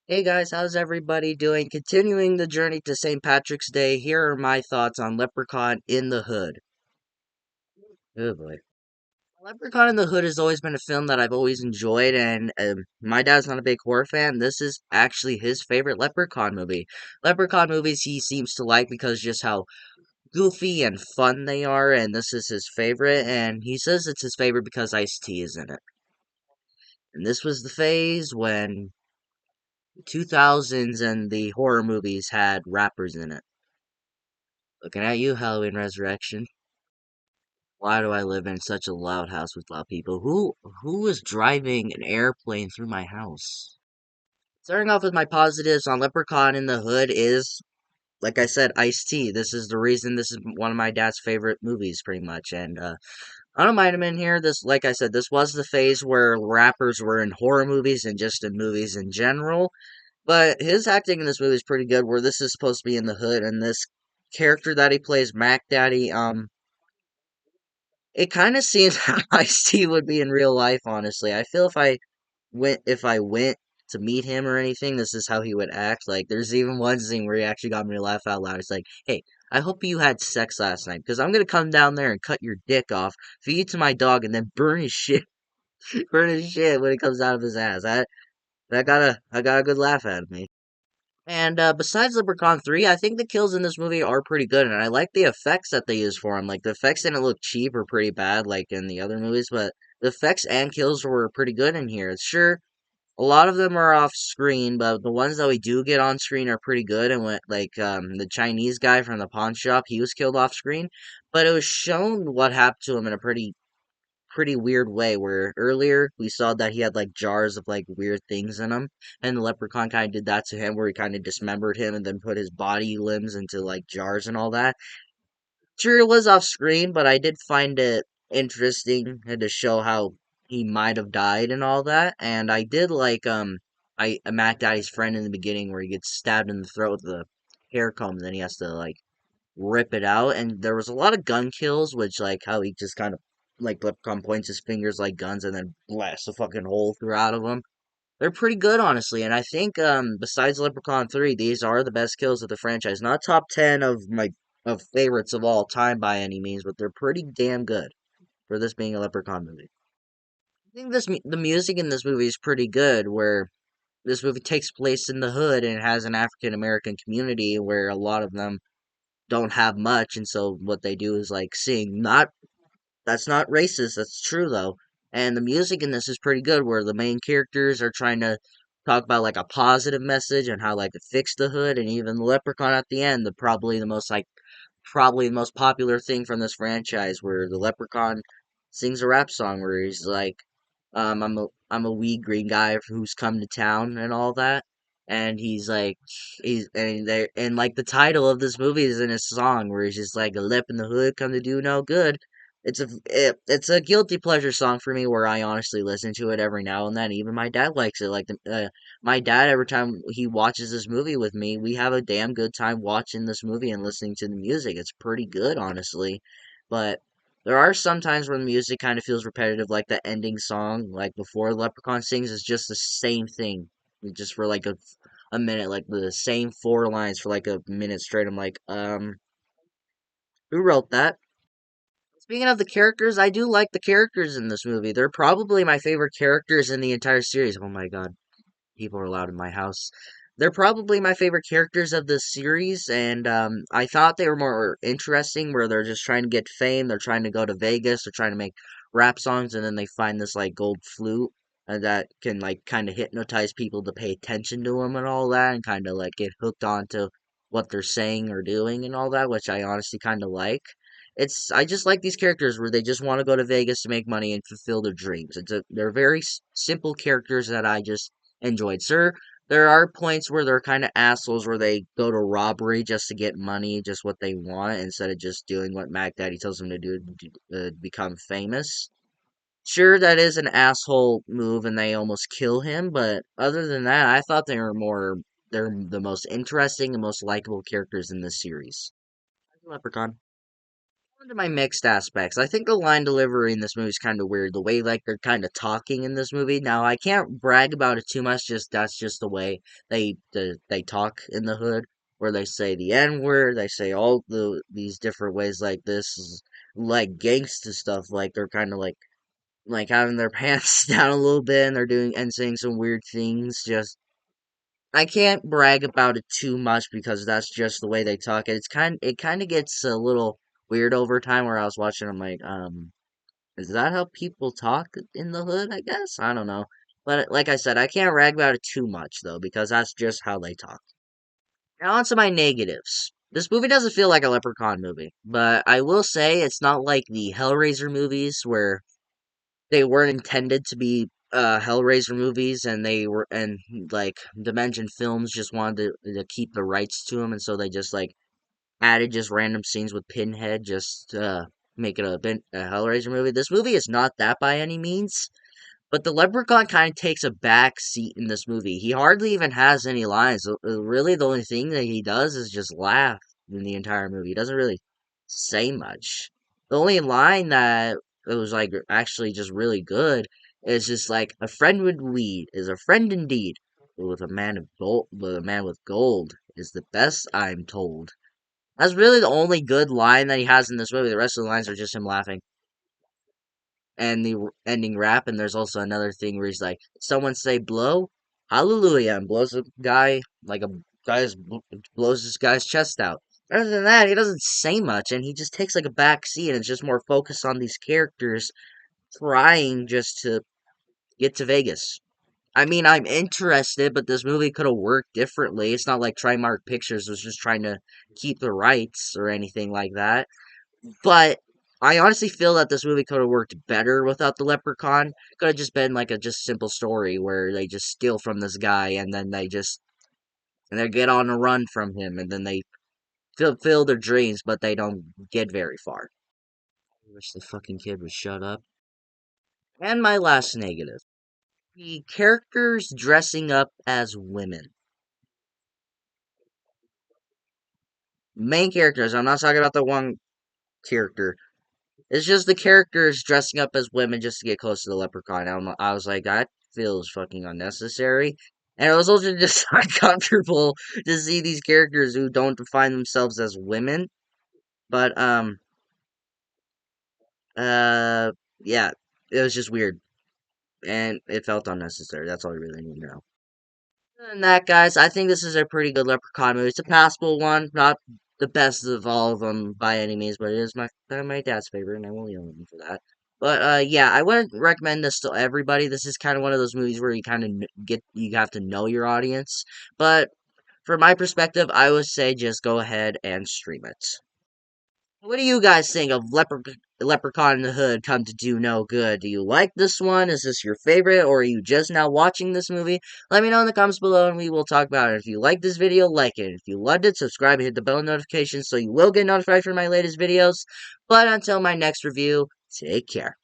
Hey guys, how's everybody doing? Continuing the journey to St. Patrick's Day, here are my thoughts on Leprechaun in the Hood. Oh boy. Leprechaun in the Hood has always been a film that I've always enjoyed, and my dad's not a big horror fan. This is actually his favorite Leprechaun movie. Leprechaun movies he seems to like because just how goofy and fun they are, and this is his favorite, and he says it's his favorite because Ice-T is in it. And this was the phase when 2000s and the horror movies had rappers in it. Looking at you, Halloween Resurrection. Why do I live in such a loud house with loud people? Who is driving an airplane through my house? Starting off with my positives on Leprechaun in the Hood is, like I said, Ice-T. This is the reason this is one of my dad's favorite movies, pretty much. And I don't mind him in here. This, like I said, this was the phase where rappers were in horror movies and just in movies in general. But his acting in this movie is pretty good. Where this is supposed to be in the hood, and this character that he plays, Mack Daddy, it kind of seems how Ice-T would be in real life, honestly. I feel if I went to meet him or anything, this is how he would act. Like, there's even one scene where he actually got me to laugh out loud. It's like, hey, I hope you had sex last night, because I'm gonna come down there and cut your dick off, feed it to my dog, and then burn his shit, burn his shit when it comes out of his ass. I got a good laugh out of me. And besides Leprechaun 3, I think the kills in this movie are pretty good, and I like the effects that they use for them. Like, the effects didn't look cheap or pretty bad like in the other movies, but the effects and kills were pretty good in here. It's sure, a lot of them are off screen, but the ones that we do get on screen are pretty good. And when, like, the Chinese guy from the pawn shop, he was killed off screen, but it was shown what happened to him in a pretty weird way where earlier we saw that he had like jars of like weird things in him, and the leprechaun kind of did that to him where he kind of dismembered him and then put his body limbs into like jars and all that. Sure, it was off screen, but I did find it interesting and to show how he might have died and all that. And I did like Matt Daddy's friend in the beginning where he gets stabbed in the throat with a hair comb and then he has to like rip it out. And there was a lot of gun kills, which like how he just kind of like Leprechaun points his fingers like guns and then blasts a fucking hole through out of them. They're pretty good, honestly, and I think besides Leprechaun 3, these are the best kills of the franchise. Not top 10 of my of favorites of all time by any means, but they're pretty damn good for this being a Leprechaun movie. I think the music in this movie is pretty good, where this movie takes place in the hood and it has an African American community where a lot of them don't have much, and so what they do is like sing. Not That's not racist. That's true though. And the music in this is pretty good, where the main characters are trying to talk about like a positive message and how like to fix the hood, and even the leprechaun at the end, probably the most popular thing from this franchise, where the leprechaun sings a rap song where he's like, I'm a wee green guy who's come to town and all that. And he's like, and like the title of this movie is in his song where he's just like a lip in the hood come to do no good. It's a guilty pleasure song for me where I honestly listen to it every now and then. Even my dad likes it. My dad, every time he watches this movie with me, we have a damn good time watching this movie and listening to the music. It's pretty good, honestly. But there are some times where the music kind of feels repetitive, like the ending song, like before Leprechaun sings, is just the same thing, just for like a minute, like the same four lines for like a minute straight. I'm like, who wrote that? Speaking of the characters, I do like the characters in this movie. They're probably my favorite characters in the entire series. Oh my god, people are loud in my house. They're probably my favorite characters of this series, and I thought they were more interesting, where they're just trying to get fame. They're trying to go to Vegas. They're trying to make rap songs, and then they find this like gold flute that can like kind of hypnotize people to pay attention to them and all that, and kind of like get hooked onto what they're saying or doing and all that, which I honestly kind of like. I just like these characters where they just want to go to Vegas to make money and fulfill their dreams. They're very simple characters that I just enjoyed. Sir, there are points where they're kind of assholes where they go to robbery just to get money, just what they want, instead of just doing what Mac Daddy tells them to do to become famous. Sure, that is an asshole move and they almost kill him, but other than that, I thought they're the most interesting and most likable characters in this series. Leprechaun. To my mixed aspects. I think the line delivery in this movie is kind of weird. The way like they're kind of talking in this movie. Now I can't brag about it too much. Just that's just the way they talk in the hood, where they say the N word. They say all these different ways like this, like gangsta stuff. Like they're kind of like having their pants down a little bit, and they're doing and saying some weird things. Just I can't brag about it too much because that's just the way they talk. And it kind of gets a little weird over time where I was watching. I'm like, is that how people talk in the hood? I guess I don't know. But like I said, I can't brag about it too much though because that's just how they talk. Now on to my negatives. This movie doesn't feel like a Leprechaun movie, but I will say it's not like the Hellraiser movies where they weren't intended to be Hellraiser movies, and they were and like Dimension Films just wanted to keep the rights to them, and so they just like added just random scenes with Pinhead, just make it a Hellraiser movie. This movie is not that by any means. But the Leprechaun kind of takes a back seat in this movie. He hardly even has any lines. Really, the only thing that he does is just laugh in the entire movie. He doesn't really say much. The only line that it was like actually just really good is just like a friend with weed is a friend indeed, but with a man with gold is the best I'm told. That's really the only good line that he has in this movie. The rest of the lines are just him laughing and the ending rap. And there's also another thing where he's like, "Someone say blow, hallelujah," and blows a guy like a guy's blows this guy's chest out. Other than that, he doesn't say much, and he just takes like a back seat, and it's just more focused on these characters trying just to get to Vegas. I mean, I'm interested, but this movie could have worked differently. It's not like Trimark Pictures was just trying to keep the rights or anything like that. But I honestly feel that this movie could have worked better without the Leprechaun. Could have just been like a just simple story where they just steal from this guy and then they get on a run from him and then they fulfill their dreams, but they don't get very far. I wish the fucking kid would shut up. And my last negative. The characters dressing up as women. Main characters, I'm not talking about the one character. It's just the characters dressing up as women just to get close to the leprechaun. I was like, that feels fucking unnecessary. And it was also just uncomfortable to see these characters who don't define themselves as women. But, uh, yeah, it was just weird. And it felt unnecessary. That's all I really need to know. Other than that, guys, I think this is a pretty good Leprechaun movie. It's a passable one, not the best of all of them by any means, but it is my dad's favorite, and I won't yell at him for that. But yeah, I wouldn't recommend this to everybody. This is kind of one of those movies where you kind of you have to know your audience. But from my perspective, I would say just go ahead and stream it. What do you guys think of Leprechaun in the Hood Come to Do No Good? Do you like this one? Is this your favorite, or are you just now watching this movie? Let me know in the comments below, and we will talk about it. If you like this video, like it. If you loved it, subscribe and hit the bell notification so you will get notified for my latest videos. But until my next review, take care.